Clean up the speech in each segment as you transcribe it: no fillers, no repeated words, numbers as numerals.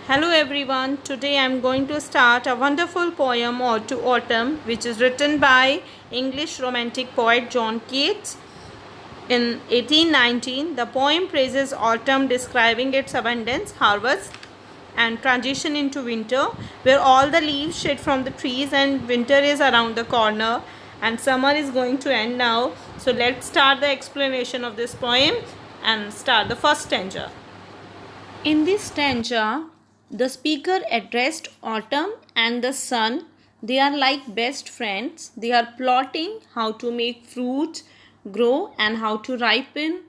Hello everyone, today I am going to start a wonderful poem Ode to Autumn which is written by English romantic poet John Keats in 1819. The poem praises autumn, describing its abundance, harvest and transition into winter, where all the leaves shed from the trees and winter is around the corner and summer is going to end now. So let's start the explanation of this poem and start the first stanza. In this stanza, the speaker addressed autumn and the sun. They are like best friends. They are plotting how to make fruits grow and how to ripen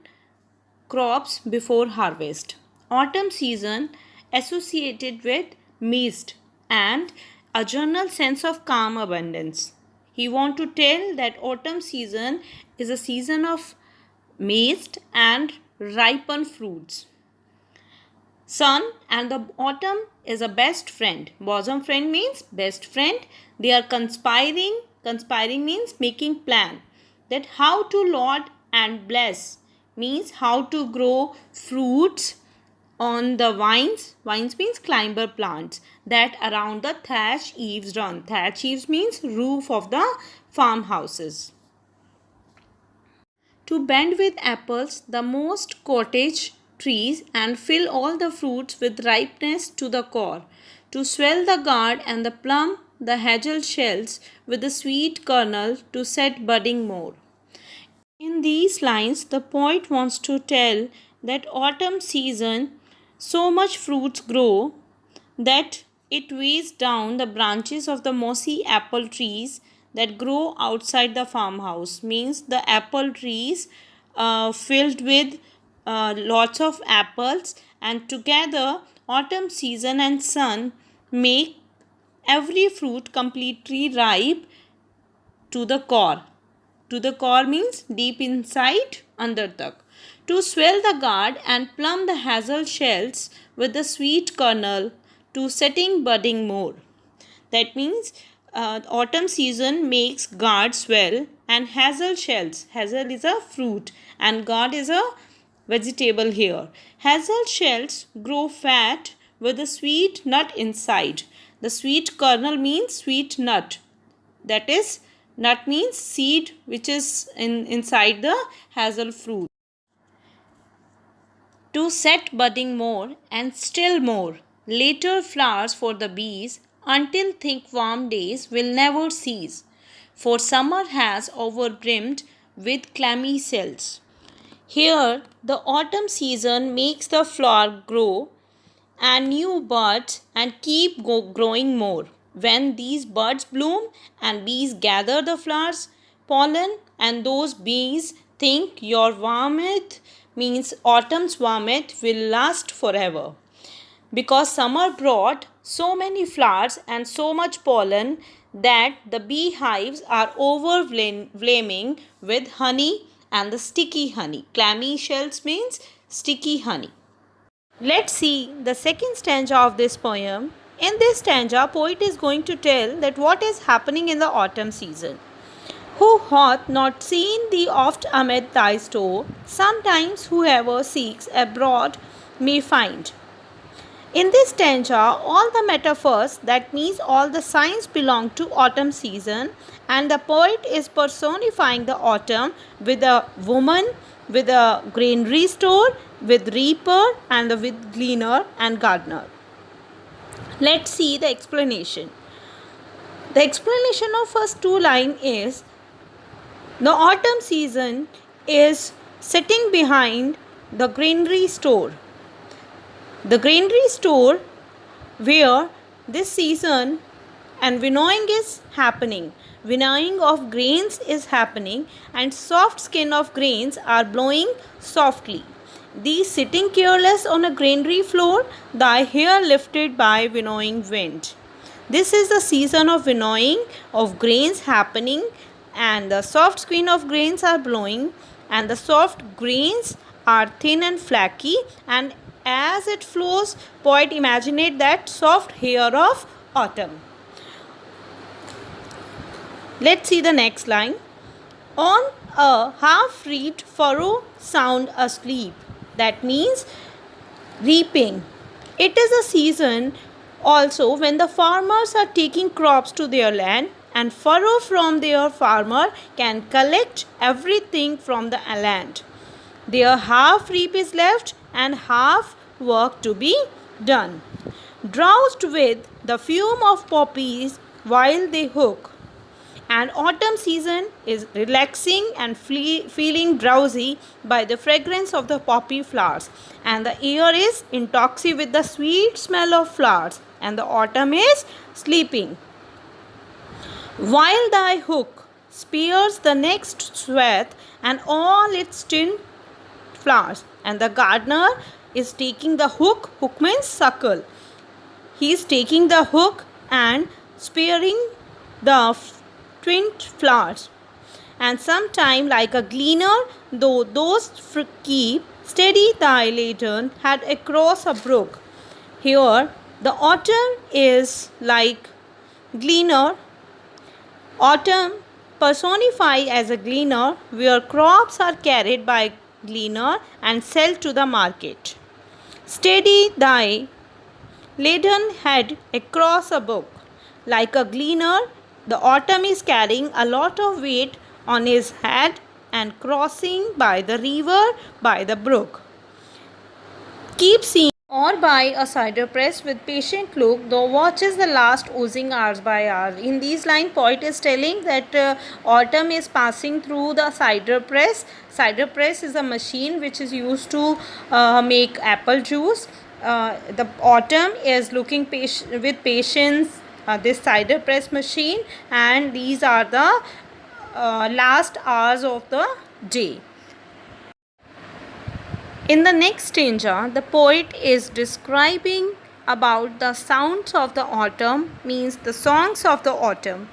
crops before harvest. Autumn season associated with mist and a general sense of calm abundance. He want to tell that autumn season is a season of mist and ripen fruits. Sun and the autumn is a best friend. Bosom friend means best friend. They are conspiring. Conspiring means making plan. That how to laud and bless means how to grow fruits on the vines. Vines means climber plants that around the thatch eaves run. Thatch eaves means roof of the farmhouses. To bend with apples the most cottage trees and fill all the fruits with ripeness to the core, to swell the gourd and the plum, the hazel shells with the sweet kernel to set budding more. In these lines, the poet wants to tell that autumn season so much fruits grow that it weighs down the branches of the mossy apple trees that grow outside the farmhouse. Means the apple trees filled with lots of apples, and together autumn season and sun make every fruit completely ripe to the core. To the core means deep inside under the. To swell the gourd and plumb the hazel shells with the sweet kernel to setting budding more. That means autumn season makes gourd swell and hazel shells. Hazel is a fruit and gourd is a vegetable here. Hazel shells grow fat with a sweet nut inside. The sweet kernel means sweet nut. That is, nut means seed which is inside the hazel fruit. To set budding more and still more, later flowers for the bees, until thick warm days will never cease. For summer has overbrimmed with clammy cells. Here, the autumn season makes the flower grow and new buds and keep growing more. When these buds bloom and bees gather the flowers, pollen, and those bees think your warmth means autumn's warmth will last forever. Because summer brought so many flowers and so much pollen that the beehives are overwhelming with honey and the sticky honey. Clammy shells means sticky honey. Let's see the second stanza of this poem. In this stanza, poet is going to tell that what is happening in the autumn season. Who hath not seen thee oft amid thy store? Sometimes whoever seeks abroad may find. In this stanza, all the metaphors, that means all the signs, belong to autumn season, and the poet is personifying the autumn with a woman, with a granary store, with reaper, and with gleaner and gardener. Let's see the explanation. The explanation of first two lines is the autumn season is sitting behind the granary store. The granary store where this season and winnowing is happening. Winnowing of grains is happening and soft skin of grains are blowing softly. These sitting careless on a granary floor, thy hair lifted by winnowing wind. This is the season of winnowing of grains happening, and the soft skin of grains are blowing, and the soft grains are thin and flaky, and as it flows, poet imagined that soft hair of autumn. Let's see the next line. On a half-reaped furrow sound asleep. That means reaping. It is a season also when the farmers are taking crops to their land, and furrow from their farmer can collect everything from the land. Their half reap is left and half work to be done. Drowsed with the fume of poppies while they hook, and autumn season is relaxing and feeling drowsy by the fragrance of the poppy flowers, and the air is intoxicated with the sweet smell of flowers, and the autumn is sleeping. While thy hook spears the next swath and all its tint flowers, and the gardener is taking the hook means suckle. He is taking the hook and spearing the twin flowers, and sometime like a gleaner, though those keep steady thy lantern head across a brook. Here the autumn is like gleaner. Autumn personified as a gleaner, where crops are carried by gleaner and sold to the market. Steady thy laden head across a brook. Like a gleaner, the autumn is carrying a lot of weight on his head and crossing by the river, by the brook. Keep seeing or by a cider press with patient look, though watches the last oozing hours by hour. In these lines, poet is telling that autumn is passing through the cider press. Cider press is a machine which is used to make apple juice. The autumn is looking with patience this cider press machine, and these are the last hours of the day. In the next stanza, the poet is describing about the sounds of the autumn, means the songs of the autumn.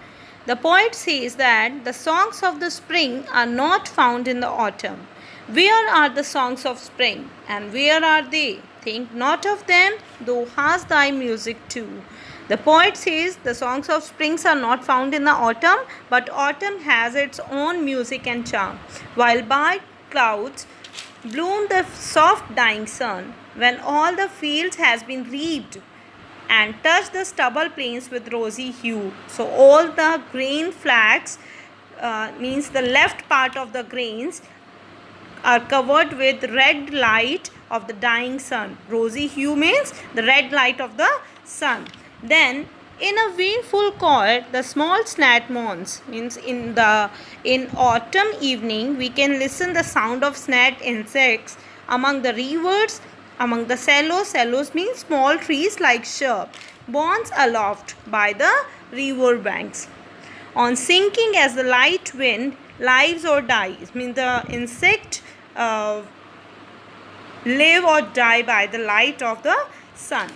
The poet says that the songs of the spring are not found in the autumn. Where are the songs of spring, and where are they? Think not of them, thou hast thy music too. The poet says the songs of springs are not found in the autumn, but autumn has its own music and charm. While by clouds bloom the soft dying sun, when all the fields has been reaped, and touch the stubble plains with rosy hue. So all the grain flags means the left part of the grains are covered with red light of the dying sun. Rosy hue means the red light of the sun. Then in a full chord, the small snat mourns, means in autumn evening we can listen the sound of snat insects among the rivers, among the sallows. Sallows means small trees like shrub, bonds aloft by the river banks. On sinking as the light wind lives or dies, means the insect live or die by the light of the sun.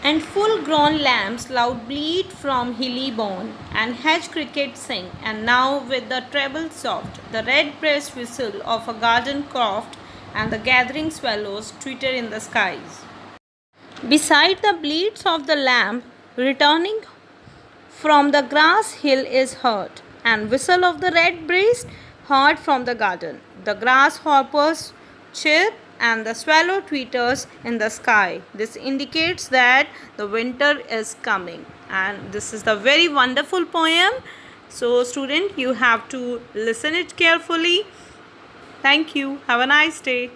And full-grown lambs loud bleat from hilly bourne, and hedge crickets sing, and now with the treble soft, the red-breast whistle of a garden croft, and the gathering swallows twitter in the skies. Beside the bleats of the lamb, returning from the grass hill is heard, and whistle of the red-breast heard from the garden. The grasshoppers chirp, and the swallow twitters in the sky. This indicates that the winter is coming, and this is the very wonderful poem. So student, you have to listen it carefully. Thank you. Have a nice day.